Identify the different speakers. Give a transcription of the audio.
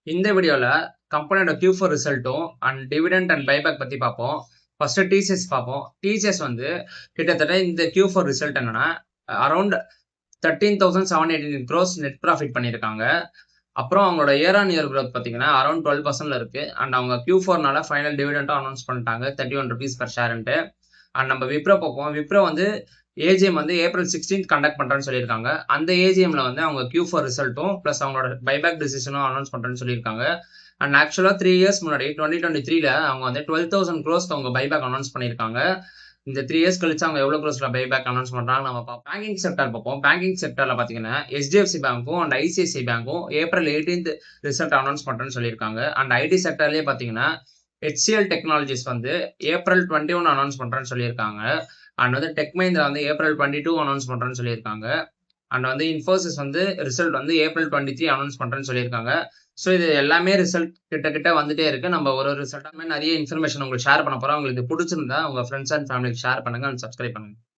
Speaker 1: இந்த வீடியோல கம்பெனியோட Q4 ரிசல்ட்டும் அண்ட் டிவிடெண்ட் அண்ட் பைபேக் பத்தி பார்ப்போம். ஃபர்ஸ்ட் டிசிஎஸ் பார்ப்போம். டிசிஎஸ் வந்து கிட்டத்தட்ட இந்த Q4 ரிசல்ட் என்னன்னா அரௌண்ட் 13,718 crores நெட் ப்ராஃபிட் பண்ணியிருக்காங்க. அப்புறம் அவங்களோட இயர் ஆன் இயர் growth பார்த்தீங்கன்னா அரௌண்ட் 12%ல இருக்கு. அண்ட் அவங்க Q4னால ஃபைனல் டிவிடெண்டும் அனௌன்ஸ் பண்ணிட்டாங்க 31 rupees per ஷேர்ன்ட்டு. அண்ட் நம்ம விப்ரோ பார்ப்போம். விப்ரோ வந்து ஏஜிஎம் வந்து ஏப்ரல் 16 கண்டக்ட் பண்றேன்னு சொல்லியிருக்காங்க. அந்த ஏஜிஎம்ல வந்து அவங்க Q4 ரிசல்ட்டும் பிளஸ் அவங்களோட பைபேக் டிசிஷனும் அனௌன்ஸ் பண்றேன்னு சொல்லியிருக்காங்க. அண்ட் ஆக்சுவலா 3 இயர்ஸ் முன்னாடி 2023ல அவங்க வந்து 12,000 crores அவங்க பைபேக் அனௌன்ஸ் பண்ணியிருக்காங்க. இந்த 3 இயர்ஸ் கழிச்சு அவங்க எவ்வளவு க்ரோஸ்ல பைபேக் அனௌன்ஸ் பண்றாங்க நம்ம பார்ப்போம். பேங்கிங் செக்டர் பார்ப்போம். பேங்கிங் செக்டர்ல பாத்தீங்கன்னா HDFC பேங்க்கும் அண்ட் ICICI பேங்க்கும் ஏப்ரல் 18 ரிசல்ட் அனௌன்ஸ் பண்றேன்னு சொல்லியிருக்காங்க. அண்ட் ஐடி செக்டர்லயே பாத்தீங்கன்னா HCL டெக்னாலஜிஸ் வந்து ஏப்ரல் 21 அனௌன்ஸ் பண்றேன்னு சொல்லியிருக்காங்க. அண்ட் வந்து டெக் மஹிந்திரா வந்து ஏப்ரல் 22 அனௌன்ஸ் பண்றேன்னு சொல்லியிருக்காங்க. அண்ட் வந்து இன்ஃபோசிஸ் வந்து ரிசல்ட் வந்து ஏப்ரல் 23 அனௌன்ஸ் பண்றேன்னு சொல்லியிருக்காங்க. ஸோ இது எல்லாமே ரிசல்ட் கிட்ட வந்துட்டே இருக்கு. நம்ம ஒரு ரிசல்ட்டாமே நிறைய இன்ஃபர்மேஷன் உங்களுக்கு ஷேர் பண்ண போறோம். உங்களுக்கு பிடிச்சிருந்தா உங்க ஃப்ரெண்ட்ஸ் அண்ட் ஃபேமிலிக்கு ஷேர் பண்ணுங்க அண்ட் சப்ஸ்கிரைப் பண்ணுங்க.